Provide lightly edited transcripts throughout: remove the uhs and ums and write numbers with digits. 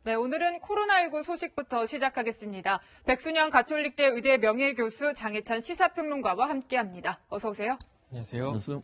네, 오늘은 코로나19 소식부터 시작하겠습니다. 백순영 가톨릭대 의대 명예교수 장혜찬 시사평론가와 함께합니다. 어서 오세요. 안녕하세요. 안녕하세요.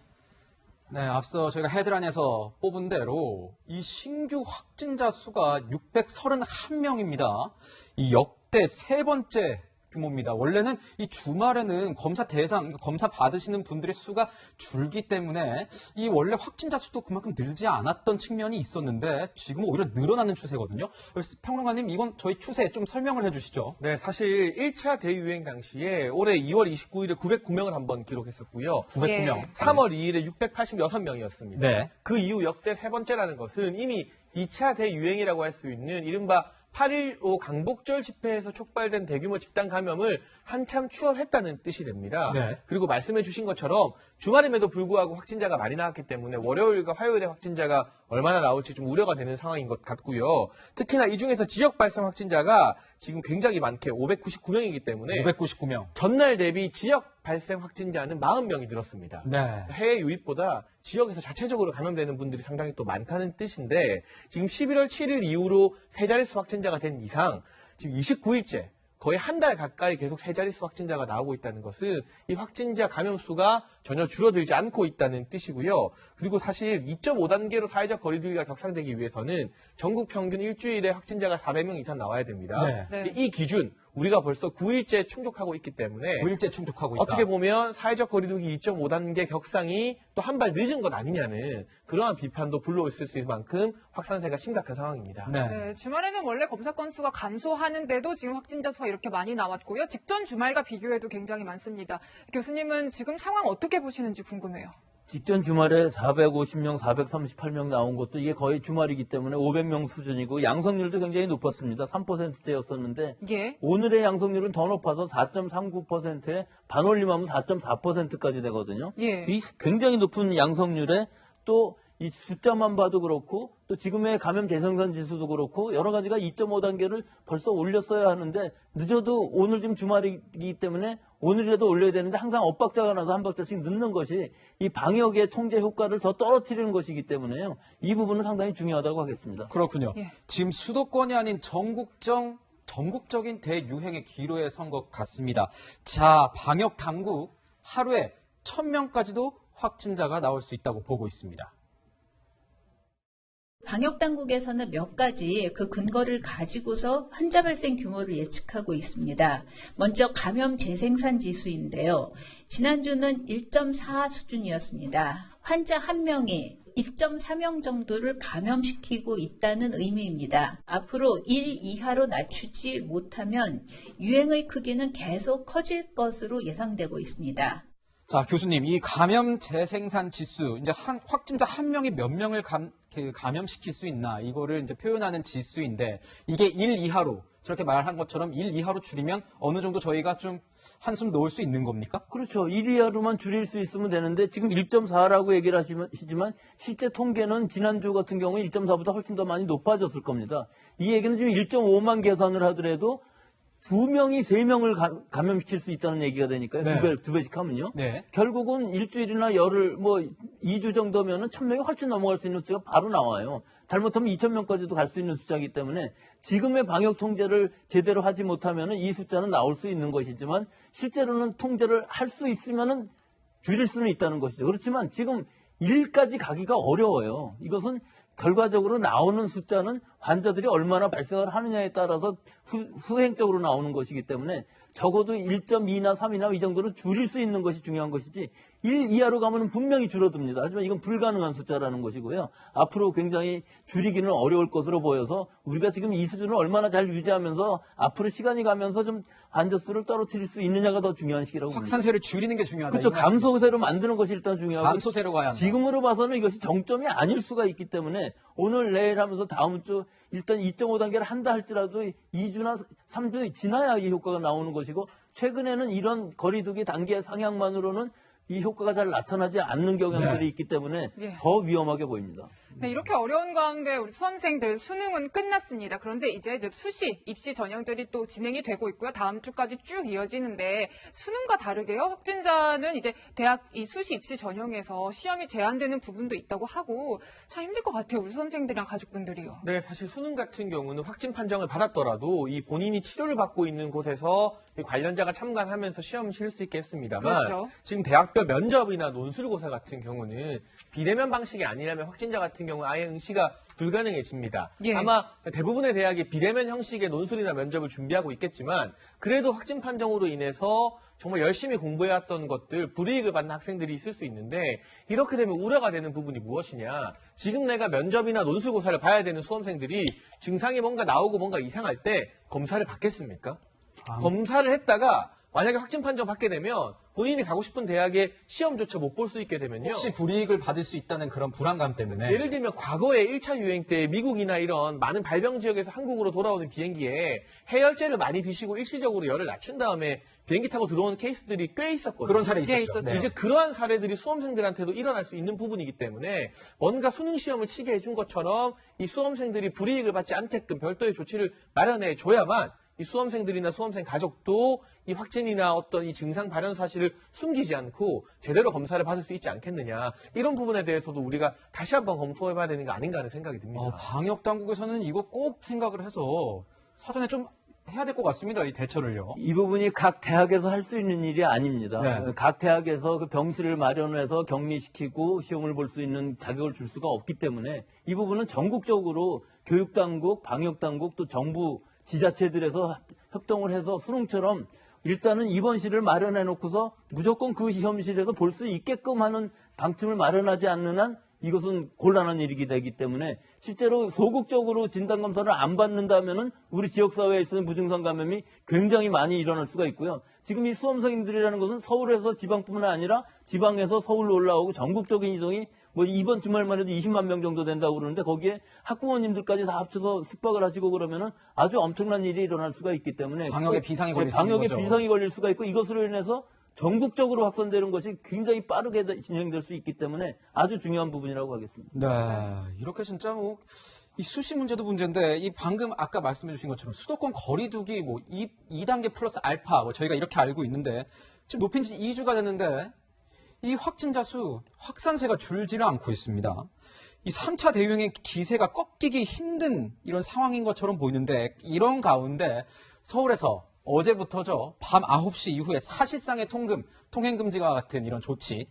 네, 앞서 저희가 헤드라인에서 뽑은 대로 이 신규 확진자 수가 631명입니다. 이 역대 세 번째 규모입니다. 원래는 이 주말에는 검사 대상, 검사 받으시는 분들의 수가 줄기 때문에 이 원래 확진자 수도 그만큼 늘지 않았던 측면이 있었는데 지금 오히려 늘어나는 추세거든요. 그래서 평론가님, 이건 저희 추세 좀 설명을 해주시죠. 네, 사실 1차 대유행 당시에 올해 2월 29일에 909명을 한번 기록했었고요. 909명. 3월 2일에 686명이었습니다. 네. 그 이후 역대 세 번째라는 것은 이미 2차 대유행이라고 할 수 있는 이른바 8.15 강복절 집회에서 촉발된 대규모 집단 감염을 한참 추월했다는 뜻이 됩니다. 네. 그리고 말씀해 주신 것처럼 주말임에도 불구하고 확진자가 많이 나왔기 때문에 월요일과 화요일에 확진자가 얼마나 나올지 좀 우려가 되는 상황인 것 같고요. 특히나 이 중에서 지역 발생 확진자가 지금 굉장히 많게 599명이기 때문에 599명. 전날 대비 지역 발생 확진자는 40명이 늘었습니다. 네. 해외 유입보다 지역에서 자체적으로 감염되는 분들이 상당히 또 많다는 뜻인데 지금 11월 7일 이후로 세 자릿수 확진자가 된 이상 지금 29일째 거의 한 달 가까이 계속 세 자릿수 확진자가 나오고 있다는 것은 이 확진자 감염 수가 전혀 줄어들지 않고 있다는 뜻이고요. 그리고 사실 2.5단계로 사회적 거리두기가 격상되기 위해서는 전국 평균 일주일에 확진자가 400명 이상 나와야 됩니다. 네. 이 기준 우리가 벌써 9일째 충족하고 있기 때문에 9일째 충족하고 있다. 어떻게 보면 사회적 거리두기 2.5단계 격상이 또 한 발 늦은 것 아니냐는 그러한 비판도 불러올 수 있을 만큼 확산세가 심각한 상황입니다. 네, 주말에는 원래 검사 건수가 감소하는데도 지금 확진자 수가 이렇게 많이 나왔고요. 직전 주말과 비교해도 굉장히 많습니다. 교수님은 지금 상황 어떻게 보시는지 궁금해요. 직전 주말에 450명, 438명 나온 것도 이게 거의 주말이기 때문에 500명 수준이고 양성률도 굉장히 높았습니다. 3%대였었는데 예. 오늘의 양성률은 더 높아서 4.39%에 반올림하면 4.4%까지 되거든요. 예. 이 굉장히 높은 양성률에 또 이 숫자만 봐도 그렇고 또 지금의 감염 재생산 지수도 그렇고 여러 가지가 2.5단계를 벌써 올렸어야 하는데 늦어도 오늘 지금 주말이기 때문에 오늘이라도 올려야 되는데 항상 엇박자가 나서 한 박자씩 늦는 것이 이 방역의 통제 효과를 더 떨어뜨리는 것이기 때문에요. 이 부분은 상당히 중요하다고 하겠습니다. 그렇군요. 예. 지금 수도권이 아닌 전국적인 대유행의 기로에 선 것 같습니다. 자, 방역 당국 하루에 1000명까지도 확진자가 나올 수 있다고 보고 있습니다. 방역당국에서는 몇 가지 그 근거를 가지고서 환자 발생 규모를 예측하고 있습니다. 먼저 감염 재생산 지수인데요. 지난주는 1.4 수준이었습니다. 환자 한 명이 1.4명 정도를 감염시키고 있다는 의미입니다. 앞으로 1 이하로 낮추지 못하면 유행의 크기는 계속 커질 것으로 예상되고 있습니다. 자, 교수님, 이 감염 재생산 지수, 이제 확진자 한 명이 몇 명을 감염시킬 수 있나, 이거를 이제 표현하는 지수인데, 이게 1 이하로, 저렇게 말한 것처럼 1 이하로 줄이면 어느 정도 저희가 좀 한숨 놓을 수 있는 겁니까? 그렇죠. 1 이하로만 줄일 수 있으면 되는데 지금 1.4라고 얘기를 하시지만 실제 통계는 지난주 같은 경우 1.4보다 훨씬 더 많이 높아졌을 겁니다. 이 얘기는 지금 1.5만 계산을 하더라도 2명이 3명을 감염시킬 수 있다는 얘기가 되니까요. 네. 두 배씩 하면요. 네. 결국은 일주일이나 열흘, 2주 정도면은 1000명이 훨씬 넘어갈 수 있는 숫자가 바로 나와요. 잘못하면 2000명까지도 갈 수 있는 숫자이기 때문에 지금의 방역 통제를 제대로 하지 못하면은 이 숫자는 나올 수 있는 것이지만 실제로는 통제를 할 수 있으면은 줄일 수는 있다는 것이죠. 그렇지만 지금 1까지 가기가 어려워요. 이것은 결과적으로 나오는 숫자는 환자들이 얼마나 발생을 하느냐에 따라서 후행적으로 나오는 것이기 때문에 적어도 1.2나 3이나 이 정도로 줄일 수 있는 것이 중요한 것이지 1 이하로 가면 분명히 줄어듭니다. 하지만 이건 불가능한 숫자라는 것이고요. 앞으로 굉장히 줄이기는 어려울 것으로 보여서 우리가 지금 이 수준을 얼마나 잘 유지하면서 앞으로 시간이 가면서 좀 환자 수를 떨어뜨릴 수 있느냐가 더 중요한 시기라고 봅니다. 확산세를 줄이는 게 중요하다. 그렇죠. 감소세로 만드는 것이 일단 중요하고 감소세로 가야 한다. 지금으로 봐서는 이것이 정점이 아닐 수가 있기 때문에 오늘 내일 하면서 다음 주 일단 2.5단계를 한다 할지라도 2주나 3주 지나야 이 효과가 나오는 것이고 최근에는 이런 거리두기 단계 상향만으로는 이 효과가 잘 나타나지 않는 경향들이 있기 때문에 예. 더 위험하게 보입니다. 네, 이렇게 어려운 가운데 우리 수험생들 수능은 끝났습니다. 그런데 이제 수시, 입시 전형들이 또 진행이 되고 있고요. 다음 주까지 쭉 이어지는데 수능과 다르게요. 확진자는 이제 대학 이 수시, 입시 전형에서 시험이 제한되는 부분도 있다고 하고 참 힘들 것 같아요. 우리 수험생들이랑 가족분들이요. 네, 사실 수능 같은 경우는 확진 판정을 받았더라도 이 본인이 치료를 받고 있는 곳에서 이 관련자가 참관하면서 시험을 칠 수 있게 했습니다만 그렇죠. 지금 대학별 면접이나 논술고사 같은 경우는 비대면 방식이 아니라면 확진자 같은 경우 아예 응시가 불가능해집니다. 예. 아마 대부분의 대학이 비대면 형식의 논술이나 면접을 준비하고 있겠지만 그래도 확진 판정으로 인해서 정말 열심히 공부해왔던 것들 불이익을 받는 학생들이 있을 수 있는데 이렇게 되면 우려가 되는 부분이 무엇이냐. 지금 내가 면접이나 논술고사를 봐야 되는 수험생들이 증상이 뭔가 나오고 뭔가 이상할 때 검사를 받겠습니까? 검사를 했다가 만약에 확진 판정 받게 되면 본인이 가고 싶은 대학에 시험조차 못 볼 수 있게 되면요. 혹시 불이익을 받을 수 있다는 그런 불안감 때문에 예를 들면 과거에 1차 유행 때 미국이나 이런 많은 발병 지역에서 한국으로 돌아오는 비행기에 해열제를 많이 드시고 일시적으로 열을 낮춘 다음에 비행기 타고 들어오는 케이스들이 꽤 있었거든요. 그런 사례 있었죠. 예, 있었죠. 네. 이제 그러한 사례들이 수험생들한테도 일어날 수 있는 부분이기 때문에 뭔가 수능 시험을 치게 해준 것처럼 이 수험생들이 불이익을 받지 않게끔 별도의 조치를 마련해 줘야만 이 수험생들이나 수험생 가족도 이 확진이나 어떤 이 증상 발현 사실을 숨기지 않고 제대로 검사를 받을 수 있지 않겠느냐. 이런 부분에 대해서도 우리가 다시 한번 검토해봐야 되는 거 아닌가 하는 생각이 듭니다. 방역 당국에서는 이거 꼭 생각을 해서 사전에 좀 해야 될 것 같습니다. 이 대처를요. 이 부분이 각 대학에서 할 수 있는 일이 아닙니다. 네. 각 대학에서 그 병실을 마련해서 격리시키고 시험을 볼 수 있는 자격을 줄 수가 없기 때문에 이 부분은 전국적으로 교육당국, 방역당국 또 정부 지자체들에서 협동을 해서 수능처럼 일단은 입원실을 마련해 놓고서 무조건 그 시험실에서 볼 수 있게끔 하는 방침을 마련하지 않는 한 이것은 곤란한 일이 되기 때문에 실제로 소극적으로 진단검사를 안 받는다면은 우리 지역사회에 있는 무증상 감염이 굉장히 많이 일어날 수가 있고요. 지금 이 수험생들이라는 것은 서울에서 지방뿐만 아니라 지방에서 서울로 올라오고 전국적인 이동이 뭐 이번 주말만 해도 20만 명 정도 된다고 그러는데 거기에 학부모님들까지 다 합쳐서 숙박을 하시고 그러면은 아주 엄청난 일이 일어날 수가 있기 때문에 방역에 비상이 걸릴 수 있는 방역에 거죠. 비상이 걸릴 수가 있고 이것으로 인해서 전국적으로 확산되는 것이 굉장히 빠르게 진행될 수 있기 때문에 아주 중요한 부분이라고 하겠습니다. 네, 이렇게 진짜 뭐 이 수시 문제도 문제인데 이 방금 아까 말씀해 주신 것처럼 수도권 거리두기 뭐 2단계 플러스 알파 뭐 저희가 이렇게 알고 있는데 지금 높인 지 2주가 됐는데 이 확진자 수 확산세가 줄지를 않고 있습니다. 이 3차 대유행의 기세가 꺾이기 힘든 이런 상황인 것처럼 보이는데 이런 가운데 서울에서 어제부터죠. 밤 9시 이후에 사실상의 통행금지와 같은 이런 조치,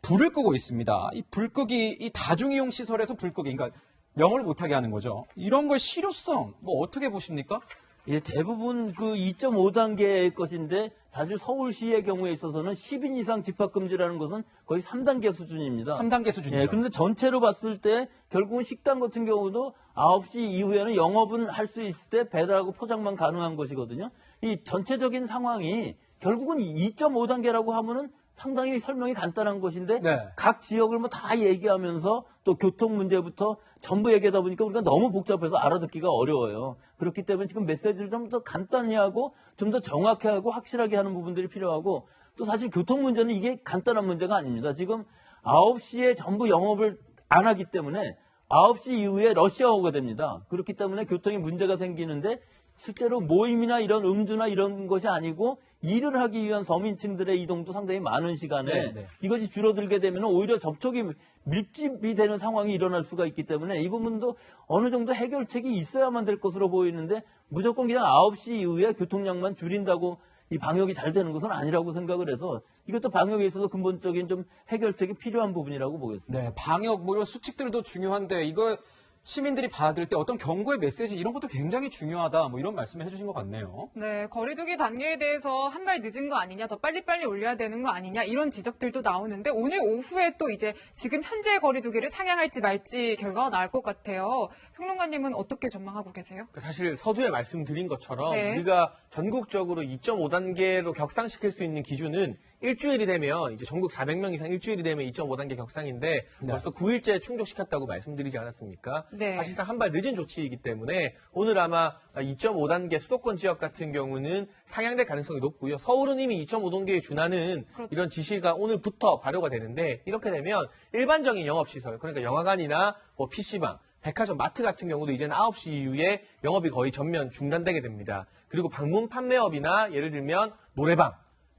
불을 끄고 있습니다. 이 불 끄기, 이 다중이용 시설에서 불 끄기, 그러니까 영업을 못하게 하는 거죠. 이런 거의 실효성, 뭐 어떻게 보십니까? 예, 대부분 그 2.5단계의 것인데 사실 서울시의 경우에 있어서는 10인 이상 집합금지라는 것은 거의 3단계 수준입니다. 3단계 수준이죠. 예, 그런데 전체로 봤을 때 결국은 식당 같은 경우도 9시 이후에는 영업은 할 수 있을 때 배달하고 포장만 가능한 것이거든요. 이 전체적인 상황이 결국은 2.5단계라고 하면은 상당히 설명이 간단한 것인데 네. 각 지역을 뭐 다 얘기하면서 또 교통 문제부터 전부 얘기하다 보니까 우리가 너무 복잡해서 알아듣기가 어려워요. 그렇기 때문에 지금 메시지를 좀 더 간단히 하고 좀 더 정확히 하고 확실하게 하는 부분들이 필요하고 또 사실 교통 문제는 이게 간단한 문제가 아닙니다. 지금 9시에 전부 영업을 안 하기 때문에 9시 이후에 러시아워가 됩니다. 그렇기 때문에 교통에 문제가 생기는데 실제로 모임이나 이런 음주나 이런 것이 아니고 일을 하기 위한 서민층들의 이동도 상당히 많은 시간에 네. 이것이 줄어들게 되면 오히려 접촉이 밀집이 되는 상황이 일어날 수가 있기 때문에 이 부분도 어느 정도 해결책이 있어야만 될 것으로 보이는데 무조건 그냥 9시 이후에 교통량만 줄인다고 이 방역이 잘 되는 것은 아니라고 생각을 해서 이것도 방역에 있어서 근본적인 좀 해결책이 필요한 부분이라고 보겠습니다. 네, 방역 뭐 이런 수칙들도 중요한데 이거 시민들이 받을 때 어떤 경고의 메시지 이런 것도 굉장히 중요하다. 뭐 이런 말씀을 해주신 것 같네요. 네, 거리두기 단계에 대해서 한 발 늦은 거 아니냐, 더 빨리빨리 올려야 되는 거 아니냐, 이런 지적들도 나오는데 오늘 오후에 또 이제 지금 현재 거리두기를 상향할지 말지 결과가 나올 것 같아요. 평론가님은 어떻게 전망하고 계세요? 사실 서두에 말씀드린 것처럼 네. 우리가 전국적으로 2.5단계로 격상시킬 수 있는 기준은 일주일이 되면 이제 전국 400명 이상 일주일이 되면 2.5단계 격상인데 벌써 9일째 충족시켰다고 말씀드리지 않았습니까? 네. 사실상 한 발 늦은 조치이기 때문에 오늘 아마 2.5단계 수도권 지역 같은 경우는 상향될 가능성이 높고요. 서울은 이미 2.5단계에 준하는 그렇죠. 이런 지시가 오늘부터 발효가 되는데 이렇게 되면 일반적인 영업시설, 그러니까 영화관이나 뭐 PC방, 백화점, 마트 같은 경우도 이제는 9시 이후에 영업이 거의 전면 중단되게 됩니다. 그리고 방문 판매업이나 예를 들면 노래방,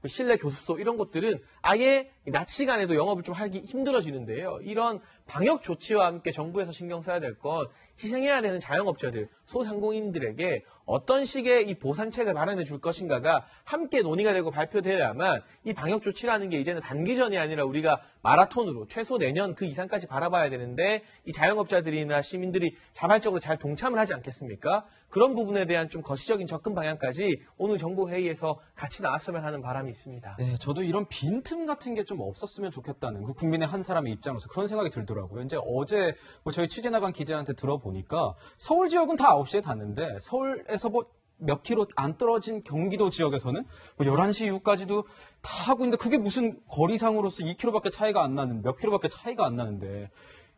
실내 교습소 이런 곳들은 아예 낮 시간에도 영업을 좀 하기 힘들어지는데요. 이런 방역 조치와 함께 정부에서 신경 써야 될 건 희생해야 되는 자영업자들, 소상공인들에게 어떤 식의 이 보상책을 마련해 줄 것인가가 함께 논의가 되고 발표되어야만 이 방역 조치라는 게 이제는 단기전이 아니라 우리가 마라톤으로 최소 내년 그 이상까지 바라봐야 되는데 이 자영업자들이나 시민들이 자발적으로 잘 동참을 하지 않겠습니까? 그런 부분에 대한 좀 거시적인 접근 방향까지 오늘 정부 회의에서 같이 나왔으면 하는 바람이 있습니다. 네, 저도 이런 빈틈 같은 게 좀 없었으면 좋겠다는 그 국민의 한 사람의 입장으로서 그런 생각이 들더라고요. 이제 어제 뭐 저희 취재 나간 기자한테 들어보니까 서울 지역은 다 9시에 닫는데 서울에서 뭐 몇 킬로 안 떨어진 경기도 지역에서는 뭐 11시 이후까지도 다 하고 있는데 그게 무슨 거리상으로서 2km밖에 차이가 안 나는, 몇 킬로밖에 차이가 안 나는데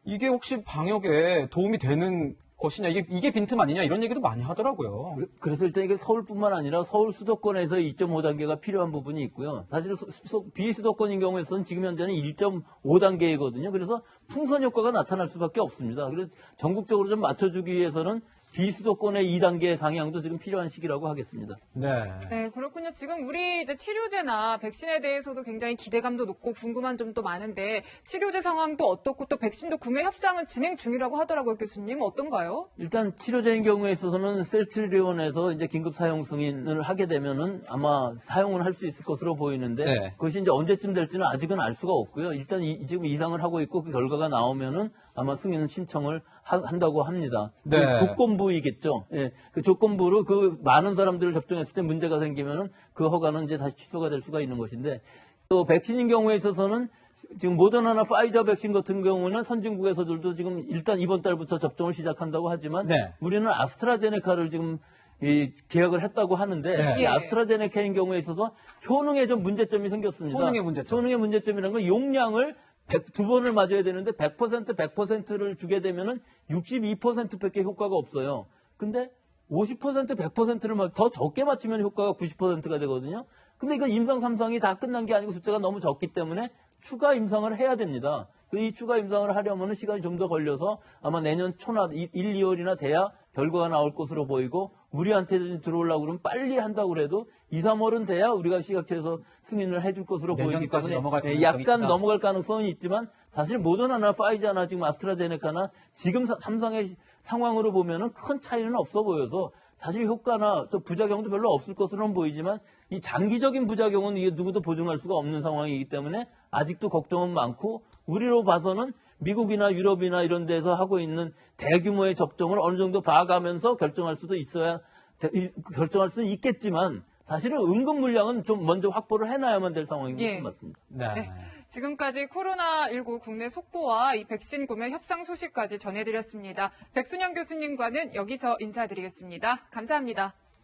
이게 혹시 방역에 도움이 되는 것이냐, 이게 빈틈 아니냐 이런 얘기도 많이 하더라고요. 그래서 일단 이게 서울뿐만 아니라 서울 수도권에서 2.5단계가 필요한 부분이 있고요. 사실 비수도권인 경우에서는 지금 현재는 1.5단계이거든요. 그래서 풍선 효과가 나타날 수밖에 없습니다. 그래서 전국적으로 좀 맞춰주기 위해서는 비수도권의 2단계 상향도 지금 필요한 시기라고 하겠습니다. 네. 네, 그렇군요. 지금 우리 이제 치료제나 백신에 대해서도 굉장히 기대감도 높고 궁금한 점도 많은데 치료제 상황도 어떻고 또 백신도 구매 협상은 진행 중이라고 하더라고요, 교수님. 어떤가요? 일단 치료제인 경우에 있어서는 셀트리온에서 이제 긴급 사용 승인을 하게 되면은 아마 사용을 할 수 있을 것으로 보이는데 네. 그것이 이제 언제쯤 될지는 아직은 알 수가 없고요. 일단 지금 이상을 하고 있고 그 결과가 나오면은 아마 승인 신청을 한다고 합니다. 네. 그 조건부이겠죠. 예, 그 조건부로 그 많은 사람들을 접종했을 때 문제가 생기면은 그 허가는 이제 다시 취소가 될 수가 있는 것인데 또 백신인 경우에 있어서는 지금 모더나나 파이저 백신 같은 경우는 선진국에서들도 지금 일단 이번 달부터 접종을 시작한다고 하지만 네. 우리는 아스트라제네카를 지금 계약을 했다고 하는데 네. 이 아스트라제네카인 경우에 있어서 효능에 좀 문제점이 생겼습니다. 효능의 문제점. 효능의 문제점이라는 건 용량을 2번을 맞아야 되는데 100%를 주게 되면은 62%밖에 효과가 없어요. 근데 50% 100%를 더 적게 맞추면 효과가 90%가 되거든요. 근데 이거 임상 3상이 다 끝난 게 아니고 숫자가 너무 적기 때문에 추가 임상을 해야 됩니다. 이 추가 임상을 하려면 시간이 좀 더 걸려서 아마 내년 초나 1, 2월이나 돼야 결과가 나올 것으로 보이고 우리한테 들어오려고 그러면 빨리 한다고 그래도 2, 3월은 돼야 우리가 시각처에서 승인을 해줄 것으로 보이기 내년까지 때문에 넘어갈 가능성이 약간 있다. 넘어갈 가능성이 있지만 사실 모더나나 파이자나 지금 아스트라제네카나 지금 삼상의 상황으로 보면은 큰 차이는 없어 보여서 사실 효과나 또 부작용도 별로 없을 것으로는 보이지만 이 장기적인 부작용은 이게 누구도 보증할 수가 없는 상황이기 때문에 아직도 걱정은 많고 우리로 봐서는 미국이나 유럽이나 이런 데서 하고 있는 대규모의 접종을 어느 정도 봐가면서 결정할 수도 결정할 수는 있겠지만 사실은 응급 물량은 좀 먼저 확보를 해놔야만 될 상황인 것 같습니다. 네. 네. 지금까지 코로나19 국내 속보와 이 백신 구매 협상 소식까지 전해드렸습니다. 백순영 교수님과는 여기서 인사드리겠습니다. 감사합니다.